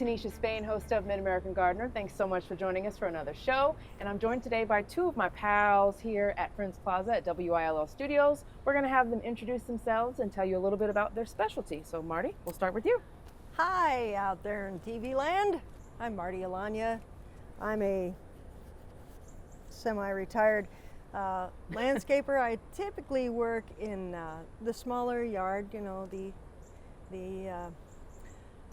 Tanisha Spain, host of Mid-American Gardener. Thanks so much for joining us for another show. And I'm joined today by two of my pals here at Friends Plaza at WILL Studios. We're going to have them introduce themselves and tell you a little bit about their specialty. So Marty, we'll start with you. Hi, out there in TV land. I'm Martie Alanya. I'm a semi-retired landscaper. I typically work in the smaller yard, you know, the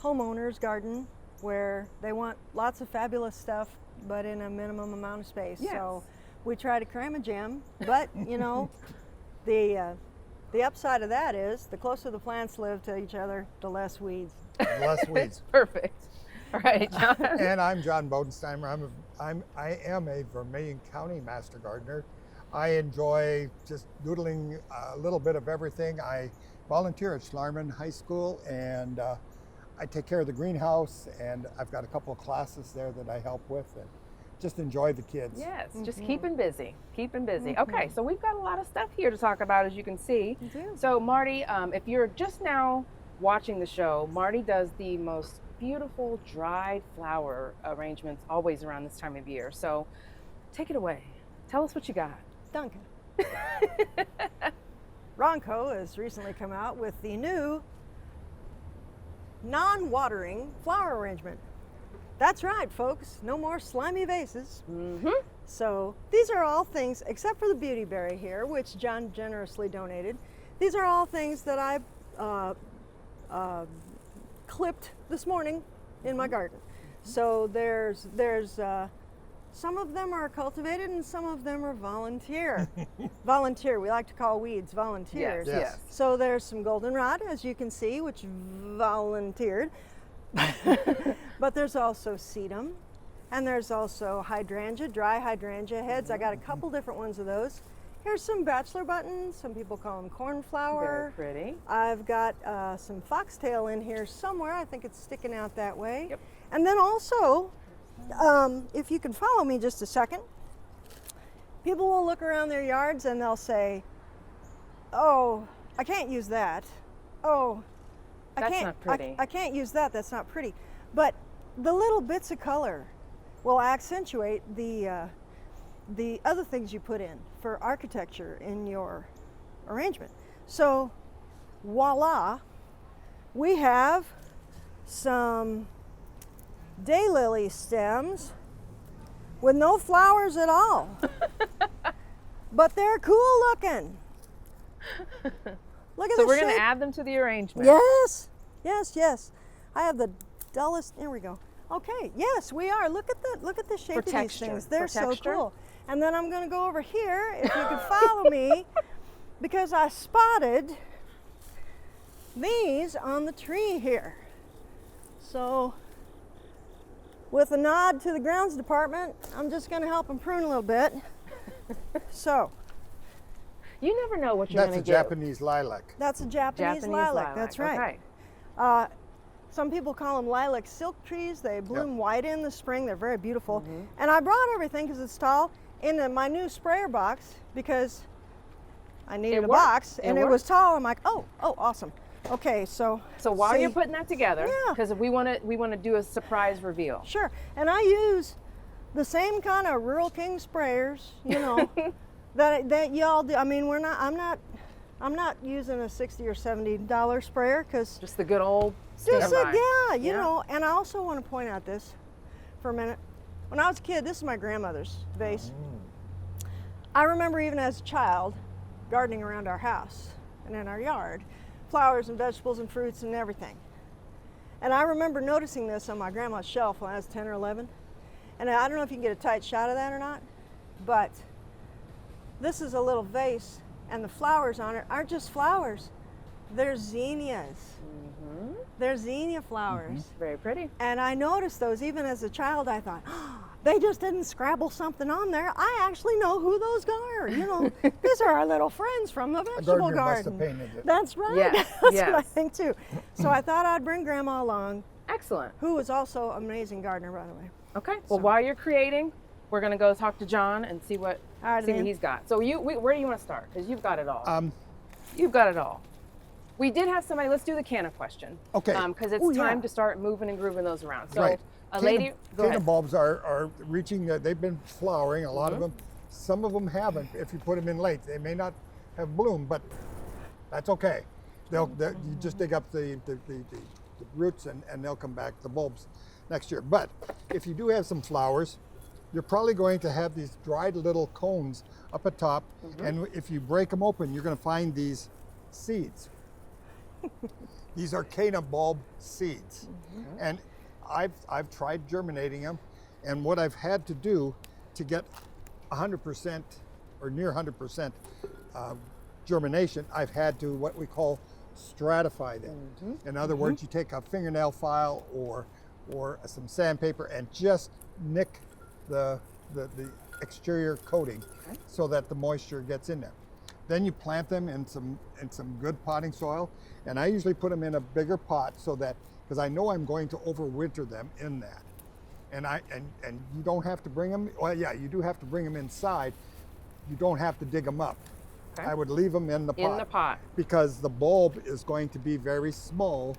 homeowner's garden, where they want lots of fabulous stuff, but in a minimum amount of space. Yes. So we try to cram a gem, but you know, the upside of that is the closer the plants live to each other, the less weeds. Less weeds. Perfect. All right, John. And I'm John Bodensteimer. I am a Vermilion County Master Gardener. I enjoy just doodling a little bit of everything. I volunteer at Schlarman High School, and I take care of the greenhouse, and I've got a couple of classes there that I help with, and just enjoy the kids. Yes, just keeping busy, keeping busy. Okay, so we've got a lot of stuff here to talk about, as you can see. You do. So Marty, if you're just now watching the show, Marty does the most beautiful dried flower arrangements always around this time of year. So take it away. Tell us what you got. Duncan. Ronco has recently come out with the new non-watering flower arrangement. That's right, folks. No more slimy vases. So these are all things, except for the beautyberry here, which John generously donated. These are all things that I clipped this morning in my garden. So there's some of them are cultivated and some of them are volunteer. Volunteer, we like to call weeds volunteers. Yes. So there's some goldenrod, as you can see, which volunteered. But there's also sedum, and there's also hydrangea, dry hydrangea heads. I got a couple different ones of those. Here's some bachelor buttons. Some people call them cornflower. Very pretty. I've got some foxtail in here somewhere. I think it's sticking out that way. Yep. And then also, if you can follow me just a second, people will look around their yards and they'll say, "Oh, I can't use that. Oh, That's not pretty. I can't use that. That's not pretty." But the little bits of color will accentuate the other things you put in for architecture in your arrangement. So, voila, we have some daylily stems with no flowers at all. But they're cool looking. Look at So the we're going shape. to add them to the arrangement. Yes, yes, yes. I have the dullest. There we go. Okay, yes, we are. Look at the shape For of these texture, things. for They're so texture. cool. And then I'm going to go over here, if you can follow me, because I spotted these on the tree here. So, with a nod to the grounds department, I'm just going to help them prune a little bit. So, You never know what you're That's going a to get. Japanese lilac. that's a Japanese lilac. That's right. Okay. Some people call them lilac silk trees. They bloom white in the spring. They're very beautiful. And I brought everything because it's tall in my new sprayer box because I needed a worked. box and It it was worked. tall. I'm like, oh, awesome. Okay, so While see- you're putting that together, Yeah. because we want to do a surprise reveal. Sure, and I use the same kind of Rural King sprayers, you know, that y'all do. I mean, I'm not using a $60 or $70 sprayer because Just the good old just standby. you know. And I also want to point out this for a minute. When I was a kid, this is my grandmother's vase. I remember even as a child gardening around our house and in our yard, flowers and vegetables and fruits and everything. And I remember noticing this on my grandma's shelf when I was 10 or 11. And I don't know if you can get a tight shot of that or not, but this is a little vase and the flowers on it aren't just flowers, they're zinnias. They're zinnia flowers. Very pretty. And I noticed those even as a child. I thought, oh, they just didn't scrabble something on there. I actually know who those are. You know, these are our little friends from the vegetable gardener must have garden. painted it. That's right. Yes, That's what I yes. think too. So I thought I'd bring Grandma along, Excellent. who was also an amazing gardener, by the way. Okay. Well, while you're creating, we're going to go talk to John and see what All right, see what man. he's got. So where do you want to start? Because you've got it all. Um, You've got it all. We did have somebody. Let's do the canna question. Okay. Because it's Ooh, time yeah. to start moving and grooving those around. So Right. a lady, go Canna ahead. bulbs are reaching, they've been flowering, a lot of them. Some of them haven't. If you put them in late, they may not have bloomed, but that's okay. You just dig up the roots and they'll come back, the bulbs, next year. But if you do have some flowers, you're probably going to have these dried little cones up at top. And if you break them open, you're going to find these seeds. These are canna bulb seeds. And I've tried germinating them. And what I've had to do to get 100% or near 100% germination, I've had to what we call stratify them. In other words, you take a fingernail file or some sandpaper and just nick the exterior coating so that the moisture gets in there. Then you plant them in some good potting soil, and I usually put them in a bigger pot so that, because I know I'm going to overwinter them in that. And you don't have to bring them, well, yeah, you do have to bring them inside. You don't have to dig them up. Okay. I would leave them in the pot. In the pot. Because the bulb is going to be very small,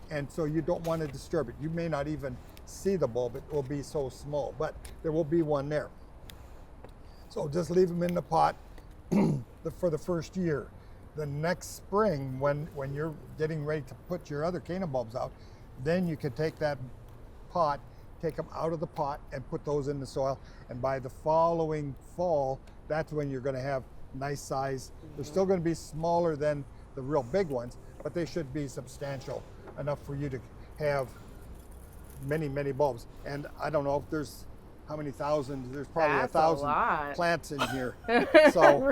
and so you don't want to disturb it. You may not even see the bulb, it will be so small, but there will be one there. So just leave them in the pot for the first year. The next spring, when you're getting ready to put your other canna bulbs out, then you can take that pot, take them out of the pot and put those in the soil. And by the following fall, that's when you're going to have nice size. They're still going to be smaller than the real big ones, but they should be substantial enough for you to have many, many bulbs. And I don't know if there's how many thousands, there's probably That's 1,000 a lot. plants in here. So,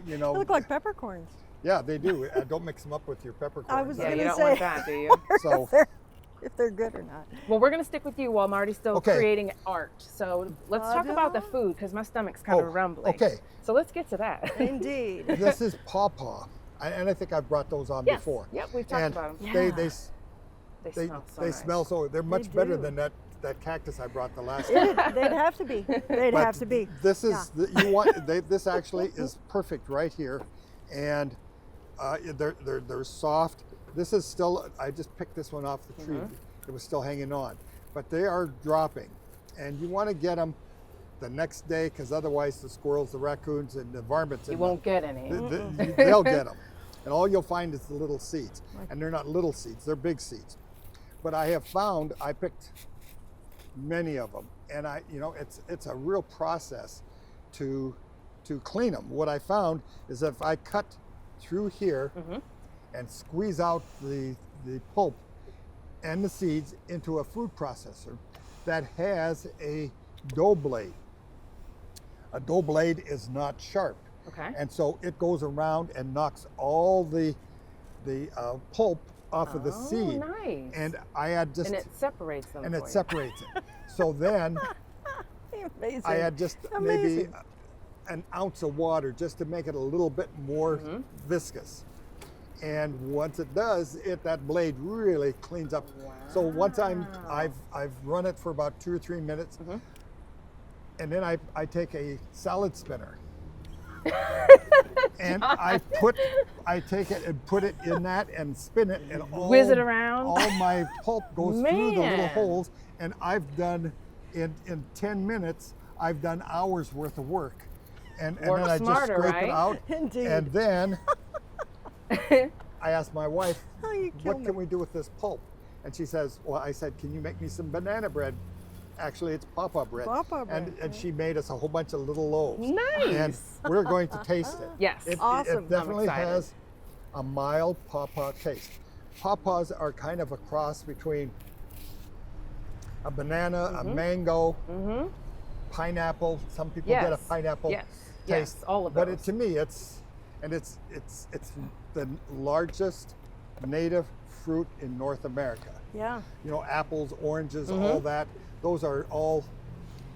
you know. They look like peppercorns. Yeah, they do. Don't mix them up with your peppercorns. I was Yeah, you gonna don't say, want that, do you? So, if they're good or not. Well, we're going to stick with you while Marty's still Okay. creating art. So let's talk about the food, because my stomach's kind of rumbling. okay. So let's get to that. Indeed. This is pawpaw, and I think I've brought those on Yes. before. Yep, we've talked And about them. They, Yeah. they, They they, smell so they nice. smell so. They're much They better do. than that cactus I brought the last time. They'd have to be. They'd But have to be. This is you want. This actually is perfect right here, and they're soft. This is still. I just picked this one off the tree. It was still hanging on, but they are dropping, and you want to get them the next day because otherwise the squirrels, the raccoons, and the varmints. You won't get any. They'll get them, and all you'll find is the little seeds, and they're not little seeds; they're big seeds. But I have found I picked many of them, and it's a real process to clean them. What I found is if I cut through here and squeeze out the pulp and the seeds into a food processor that has a dough blade. A dough blade is not sharp, Okay. and so it goes around and knocks all the pulp off of the seed. Nice. And I had just And it separates them. and for it you. separates it. So then Amazing. I had just maybe Amazing. an ounce of water just to make it a little bit more viscous. And once it does, that blade really cleans up. So once I've run it for about 2 or 3 minutes, and then I take a salad spinner. And I take it and put it in that and spin it and Whiz it around. all my pulp goes through the little Man. holes, and I've done in 10 minutes I've done hours worth of work, and Work then I just smarter, scrape right? it out, Indeed. and then I asked my wife, Oh, you kill what me. can we do with this pulp? And she says, well, I said, can you make me some banana bread? Actually, it's pawpaw bread. Pawpaw bread, And she made us a whole bunch of little loaves. Nice. And we're going to taste it. Yes. Awesome. It definitely I'm excited. has a mild pawpaw taste. Pawpaws are kind of a cross between a banana, a mango, pineapple. Some people get a Yes. pineapple Yes. taste. Yes. All of But those. to me, it's the largest native fruit in North America. Yeah. You know, apples, oranges, all that, those are all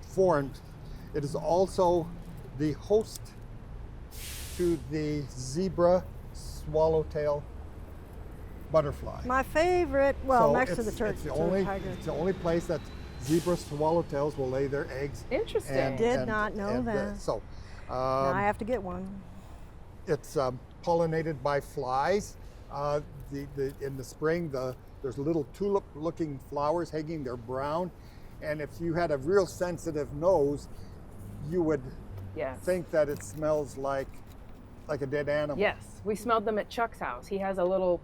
foreign. It is also the host to the zebra swallowtail butterfly. My favorite, well, So next to the it's turkey. the only tiger. it's the only place that zebra swallowtails will lay their eggs. Interesting. Did not know that. So Now I have to get one. it's pollinated by flies. In the spring, there's little tulip-looking flowers hanging. They're brown, and if you had a real sensitive nose, you would Yes. think that it smells like a dead animal. Yes, we smelled them at Chuck's house. He has a little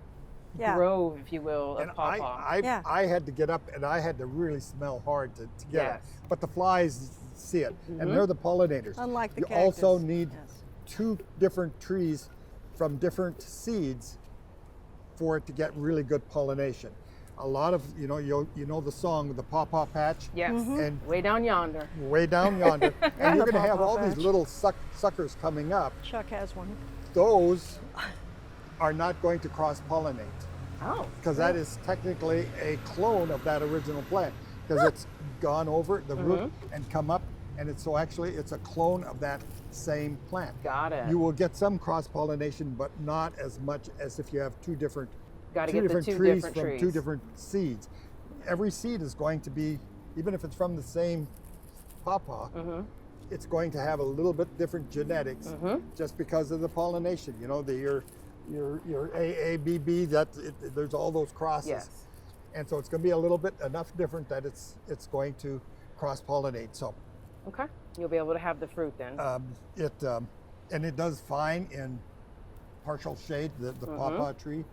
Yeah. grove, if you will, of And pawpaw. Yeah. I had to get up and I had to really smell hard to get Yes. it. But the flies see it, and they're the pollinators. Unlike the you cactus. also need Yes. 2 different trees from different seeds for it to get really good pollination. A lot of, you know the song, the Pawpaw Patch? Yes, And way down yonder. way down yonder. And you're The going to have Pawpaw all these Patch. little suckers coming up. Chuck has one. Those are not going to cross-pollinate, Oh, because that is technically a clone of that original plant, because it's gone over the root and come up, and it's a clone of that same plant. got it. You will get some cross-pollination, but not as much as if you have Got to two get the different 2 trees different from trees. 2 different seeds. Every seed is going to be, even if it's from the same pawpaw, it's going to have a little bit different genetics just because of the pollination. You know, your AABB, there's all those crosses. Yes. And so it's going to be a little bit enough different that it's going to cross-pollinate. So Okay, you'll be able to have the fruit then. it does fine in partial shade, the pawpaw tree.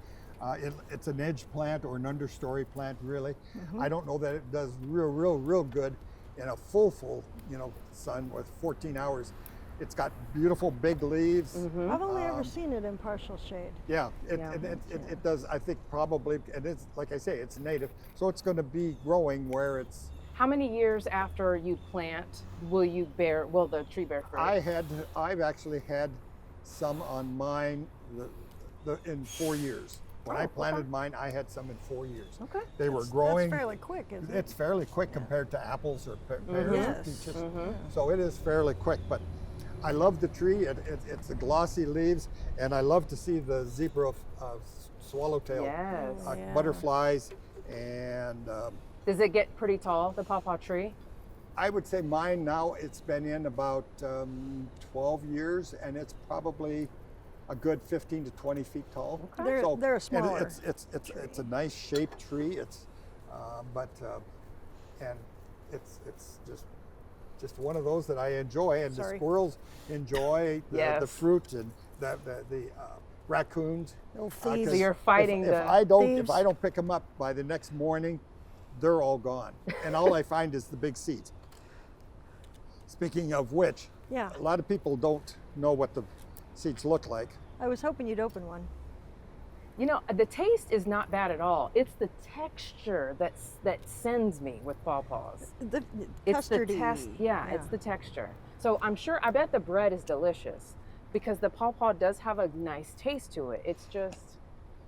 It's an edge plant or an understory plant, really. I don't know that it does real good in a full sun with 14 hours. It's got beautiful big leaves. I've only ever seen it in partial shade. Yeah, Yeah. it does. I think probably, and it's like I say, it's native, so it's going to be growing where it's. How many years after you plant will the tree bear fruit? I've actually had some on mine in 4 years. When I planted mine, I had some in 4 years. Okay. They were growing. That's fairly quick, isn't it? It's fairly quick compared to apples or pears Yes. or peaches. So it is fairly quick, but I love the tree. It's the glossy leaves, and I love to see the zebra swallowtail Yes. Yeah. butterflies. And Does it get pretty tall, the pawpaw tree? I would say mine now, it's been in about 12 years, and it's probably a good 15 to 20 feet tall. They're and smaller. it's a nice shaped tree. It's and it's just one of those that I enjoy, and the squirrels enjoy the Yes. fruit, and the raccoons. Little 'Cause thieves. So you're fighting if the I don't thieves. if I don't pick them up by the next morning, they're all gone, and all I find is the big seeds. Speaking of which, Yeah. a lot of people don't know what the seeds look like. I was hoping you'd open one. You know, the taste is not bad at all. It's the texture that sends me with pawpaws. The It's the custardy. test. Yeah, it's the texture. So I bet the bread is delicious because the pawpaw does have a nice taste to it. It's just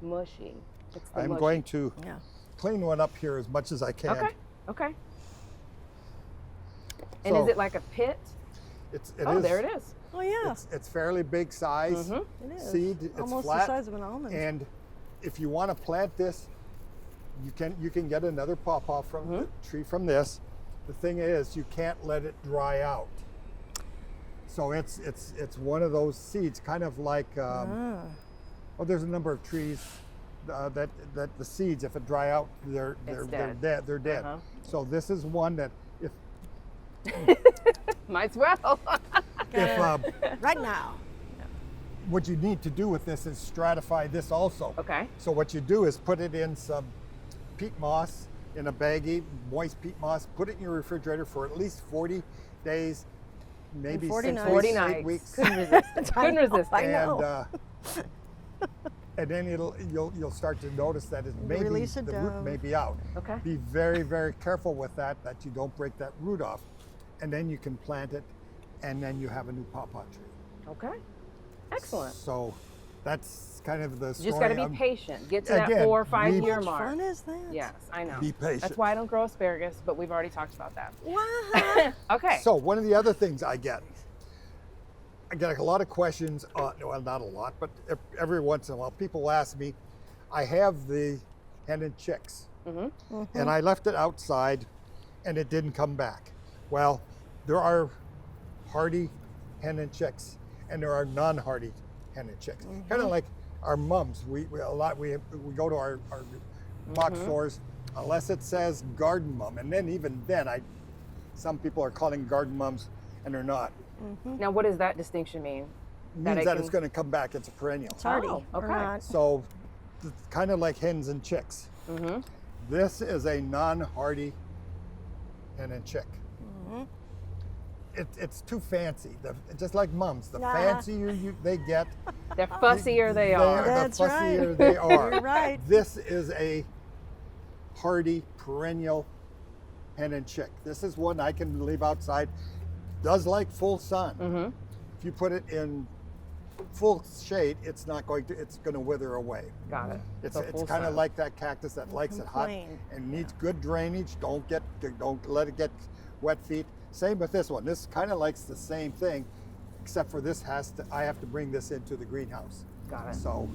mushy. It's the I'm mushy. going to Yeah. clean one up here as much as I can. Okay. And So- is it like a pit? It Oh, is- there it is. Oh yeah. It's fairly big size. It is. Seed. It's almost flat. the size of an almond. And if you want to plant this, you can get another pawpaw from the tree from this. The thing is, you can't let it dry out. So it's one of those seeds, kind of like well, there's a number of trees that the seeds, if it dry out, they're dead. dead. They're dead. So this is one that if Might as well. Right now. what you need to do with this is stratify this also. Okay. So what you do is put it in some peat moss in a baggie, moist peat moss, put it in your refrigerator for at least 40 days, maybe 40 6 nights. 40 weeks, 8 nights. weeks. Couldn't resist it. Couldn't resist I it. know. And then you'll start to notice that it maybe release it the root down. may be out. Okay. Be very, very careful with that you don't break that root off. And then you can plant it, and then you have a new pawpaw tree. Okay. Excellent. So that's kind of the story. You just got to be I'm- patient. Get to that Again, 4 or 5 be- year How much mark. fun is that? Yes, I know. Be patient. That's why I don't grow asparagus, but we've already talked about that. What? Okay. So one of the other things I get a lot of questions, well, not a lot, but every once in a while, people ask me, I have the hen and chicks, and I left it outside, and it didn't come back. Well, there are hardy hen and chicks, and there are non-hardy hen and chicks. Kind of like our mums. We go to our box stores unless it says garden mum, and then even then, some people are calling garden mums and they're not. Now, what does that distinction mean? It means that it's going to come back. It's a perennial. It's hardy. Oh, or okay. not. So it's kind of like hens and chicks. This is a non-hardy hen and chick. It's too fancy. Just like mums, the fancier they get, The fussier they are. That's the right. fussier they are. You're right. This is a hardy perennial hen and chick. This is one I can leave outside. Does like full sun. If you put it in full shade, it's going to wither away. Got it. It's So full kind of sun. like that cactus that likes it hot complain. and needs good drainage. Don't let it get wet feet. Same with this one. This kind of likes the same thing, except for this I have to bring this into the greenhouse. Got it. So,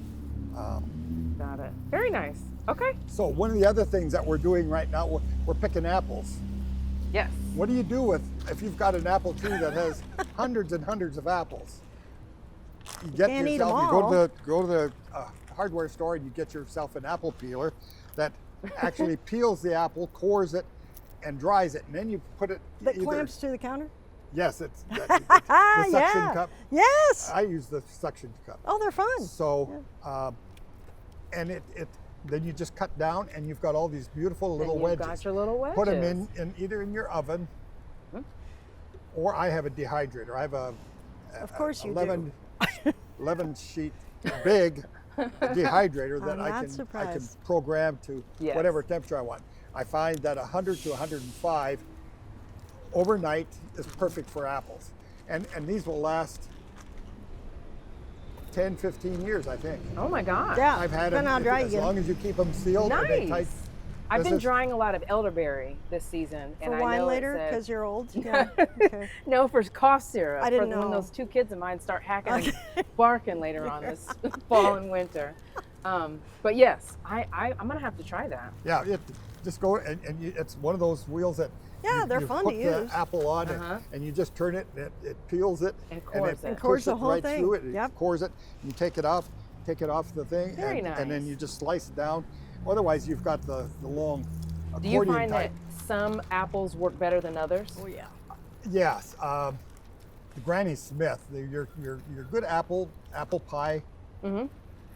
Got it. Very nice. Okay. so one of the other things that we're doing right now, we're picking apples. Yes. What do you do if you've got an apple tree that has hundreds and hundreds of apples? You get can't eat yourself. them You all. go to the hardware store and you get yourself an apple peeler that actually peels the apple, cores it, and dries it, and then you put it. That clamps to the counter? Yes, it's the suction Yeah. cup. Yes. I use the suction cup. Oh, they're fun. So, and then you just cut down, and you've got all these beautiful little You've wedges. got your little wedges. Put them in either in your oven, or I have a dehydrator. I have Of course you 11 sheet big dehydrator that I'm I not can surprised. program to Yes. whatever temperature I want. I find that 100 to 105 overnight is perfect for apples, and these will last 10, 15 years, I think. Oh my God. Yeah. I've had Depending them how dry you as get 'em. long as you keep them sealed and they tight. Nice. I've This been is- drying a lot of elderberry this season, For and I wine know later, it said, because you're old. Yeah. Okay. no, for cough syrup. I didn't for when know. those two kids of mine start hacking and barking later on this fall and winter. But yes, I'm gonna have to try that. Yeah, just go and it's one of those wheels that Yeah, they're you fun put to the use. apple on Uh-huh. and you just turn it, and it peels it, And cores it. And cores pushes the it whole right thing. through it. Yep. It cores it. And you take it off the thing, Very and then nice. you just slice it down. Otherwise, you've got the long Do you accordion find type. that some apples work better than others? Oh yeah. Yes, the Granny Smith, your good apple pie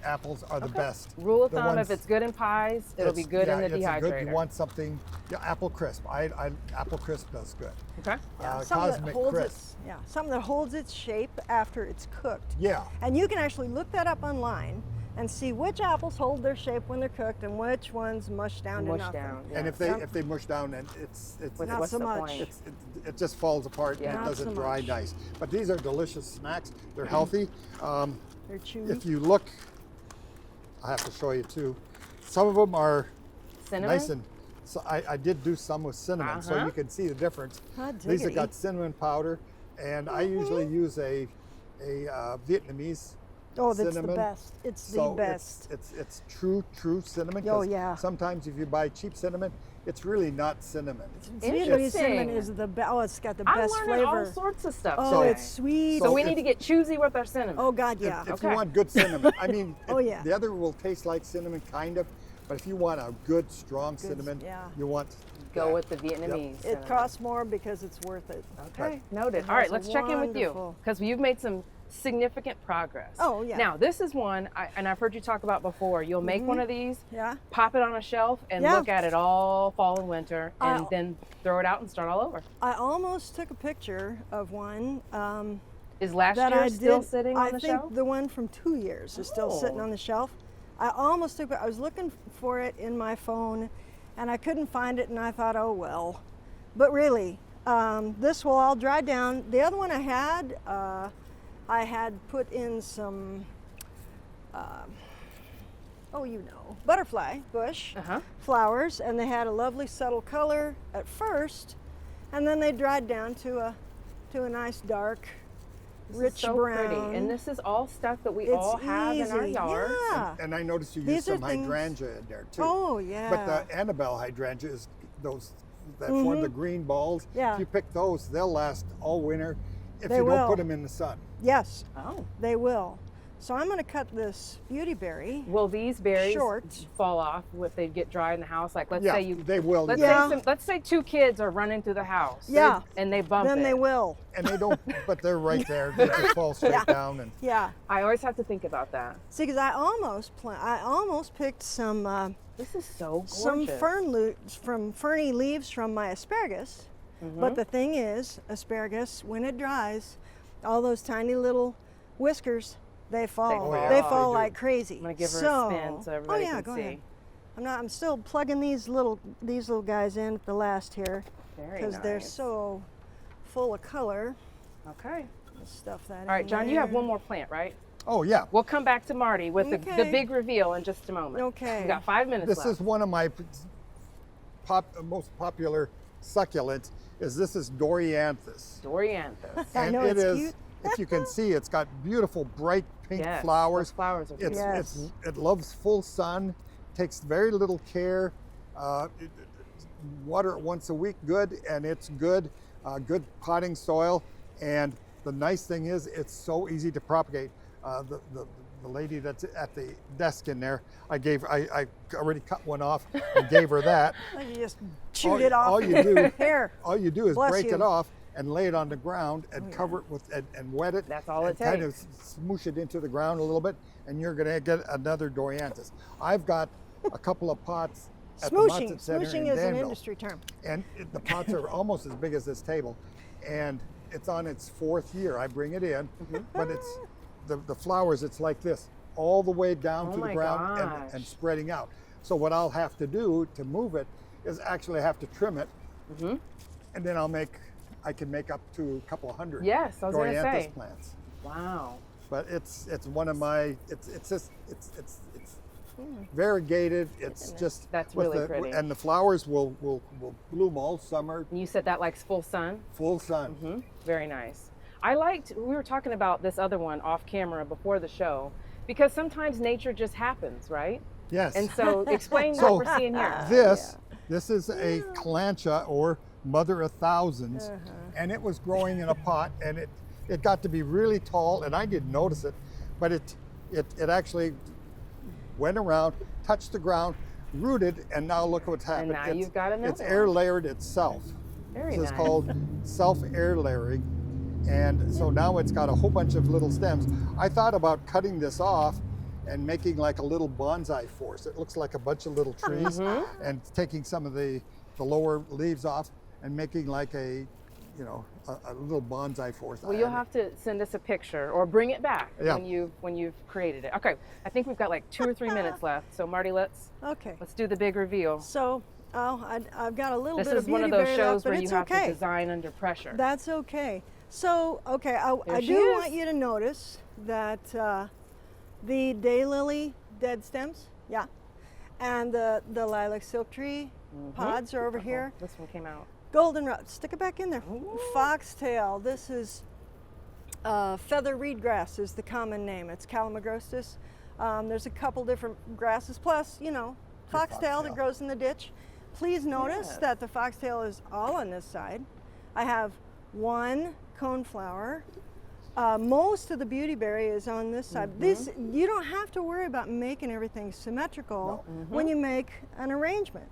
apples are the best. Rule of The thumb: ones- if it's good in pies, it'll be good in the it's a good- dehydrator. you want something, apple crisp. Apple crisp does good. Okay. Something that Cosmic holds crisp. something that holds its shape after it's cooked. Yeah. And you can actually look that up online and see which apples hold their shape when they're cooked and which ones mush down to Mush nothing. down. And Yeah. if they mush down, then Not What's so the much. point? it just falls apart Yeah. and it Not doesn't so dry much. nice. But these are delicious snacks. They're healthy. They're chewy. If you look, I have to show you too. Some of them are Cinnamon. nice and. So I did do some with cinnamon, so Uh-huh. you can see the difference. Hot These have diggity. got cinnamon powder, and I usually use a Vietnamese Oh, that's cinnamon. the best. It's So the best. It's true cinnamon. Oh, 'cause yeah. Sometimes if you buy cheap cinnamon, it's really not cinnamon. Vietnamese cinnamon Interesting. is the best. Oh, it's got the I'm best learning all flavor. sorts of stuff. Oh, today. it's sweet. So So we if- need to get choosy with our cinnamon. Oh God, yeah. If Okay. you want good cinnamon, I mean, Oh, yeah. the other will taste like cinnamon, kind of, but if you want a good, strong cinnamon, yeah. you want Go that. with the Vietnamese. It cinnamon. costs more because it's worth it. Okay, noted. It All right, has let's check in with you wonderful- because you've made some significant progress. Oh, yeah. Now this is one, and I've heard you talk about before. You'll make one of these, Yeah. pop it on a shelf, and Yeah. look at it all fall and winter, and I'll- then throw it out and start all over. I almost took a picture of one Is last that year I still did. sitting I on the think shelf? the one from 2 years is still sitting Oh. on the shelf. I almost took it. I was looking for it in my phone, and I couldn't find it. And I thought, oh well. But really, this will all dry down. The other one I had put in some. Butterfly bush Uh-huh. flowers, and they had a lovely subtle color at first, and then they dried down to a nice dark, This rich is so brown. pretty, and this is all stuff that we It's all have in our easy. yards. Yeah. And I noticed you These used are some things- hydrangea in there too. Oh yeah. But the Annabelle hydrangea is those that form the green balls. Yeah. If you pick those, they'll last all winter if They you don't will. put them in the sun. Yes, Oh, they will. So I'm going to cut this beautyberry. Will these berries Short. fall off if they get dry in the house? Like, let's Yeah, say you, they will. let's Yeah. say let's say 2 kids are running through the house. Yeah. And they bump Then it. they will. And they don't, but they're right there. They just fall straight Yeah. down. And Yeah. I always have to think about that. See, because I almost picked some This is so gorgeous. some ferny leaves from my asparagus. Mm-hmm. But the thing is, asparagus, when it dries, all those tiny little whiskers, they fall. fall. Oh, yeah, They they fall do. like crazy. I'm gonna give her a spin so everybody yeah, can go see. ahead. I'm still plugging these little guys in at the last here Very because they're nice. so full of color. Okay. Let's stuff that in All right, John, you have there. one more plant, right? oh yeah, We'll come back to Marty with the Okay. big reveal in just a moment. Okay. We got 5 minutes this left. is one of my most popular succulents. This is Dorianthus. Dorianthus. I And know it it's is, cute. if you can see, it's got beautiful bright pink Yes, flowers. those flowers are It's, beautiful. Yes. it loves full sun, takes very little care. Water it once a week, good, and it's good. Good potting soil, and the nice thing is it's so easy to propagate. The lady that's at the desk in there, I already cut one off and gave her that. You just chewed it off. All you do, Here. all you do is Bless break you. it off and lay it on the ground and cover it with and wet it. That's all it and kind takes. of smoosh it into the ground a little bit, and you're going to get another Dorianthus. I've got a couple of pots at the Smooshing. Motset Center Smooshing in is an Danville, industry term. and the pots are almost as big as this table, and it's on its 4th year. I bring it in, but it's the flowers. It's like this, all the way down Oh to the my ground gosh. and spreading out. So what I'll have to do to move it is actually have to trim it, and then I can make up to a couple hundred Yes, I was gonna Dorianthus say. plants. Wow. But it's one of my it's variegated. It's just That's with really pretty. and the flowers will bloom all summer, And you said that likes full sun? full sun. Very nice. We were talking about this other one off camera before the show, because sometimes nature just happens, right? Yes. And so explain So what we're seeing here. This is a calancha or mother of thousands, and it was growing in a pot, and it got to be really tall, and I didn't notice it, but it actually went around, touched the ground, rooted, and now look what's happened. now you've got another It's air one. layered itself. Very This is nice. called self-air layering. And so now it's got a whole bunch of little stems. I thought about cutting this off and making like a little bonsai forest. It looks like a bunch of little trees, and taking some of the lower leaves off and making like a little bonsai forest. Well, you'll have to send us a picture or bring it back Yeah. when you've created it. Okay, I think we've got like 2 or 3 minutes left. So Marty, let's Okay. do the big reveal. So, I've got a little This bit is of one of those beautyberry shows left, but where you it's have okay. to design under pressure. That's okay. So, okay, I There she do is. want you to notice that the daylily dead stems, yeah, and the lilac silk tree pods are over here. This one came out. Goldenrod, stick it back in there. Ooh. Foxtail, this is feather reed grass is the common name. It's Calamagrostis. There's a couple different grasses, plus, foxtail that foxtail. grows in the ditch. Please notice Yes. that the foxtail is all on this side. I have one coneflower. Most of the beautyberry is on this side. This, you don't have to worry about making everything symmetrical when you make an arrangement.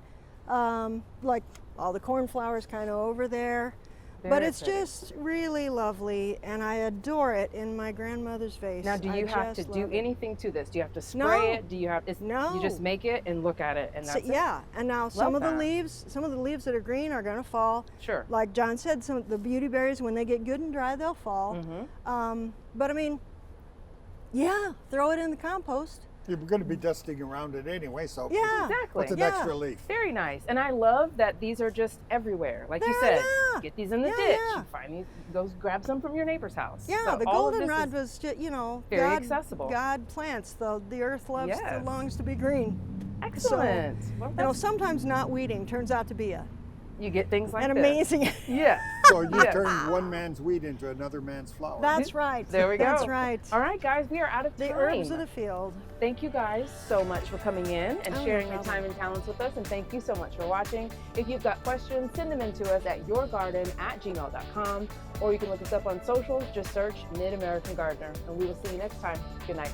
Like all the cornflowers kind of over there. But Very it's pretty. just really lovely, and I adore it in my grandmother's vase. Now, do I you have to just do love it. anything to this? Do you have to spray No. it? Do you have? No. You just make it and look at it, and So, that's it. yeah, and now some Love of the that. leaves that are green are going to fall. Sure. Like John said, some of the beautyberries, when they get good and dry, they'll fall. But I mean, yeah, throw it in the compost. You're going to be dusting around it anyway, so Yeah. Exactly. what's an Yeah. extra leaf? Very nice. And I love that these are just everywhere. Like you There, said, yeah. get these in the Yeah, ditch. yeah. You find these, go grab some from your neighbor's house. Yeah, So the all of this goldenrod is was just, very God, accessible. God plants. The earth Yes. longs to be green. excellent. Well, that's- Sometimes not weeding turns out to be you get things like an this. amazing. Yeah. So you Yeah. turn one man's weed into another man's flower. That's right. There we go. That's right. All right, guys, we are out of The time. herbs of the field. Thank you guys so much for coming in and Oh, no sharing your problem. time and talents with us. And thank you so much for watching. If you've got questions, send them in to us at yourgarden@gmail.com or you can look us up on socials. Just search Mid-American Gardener, and we will see you next time. Good night.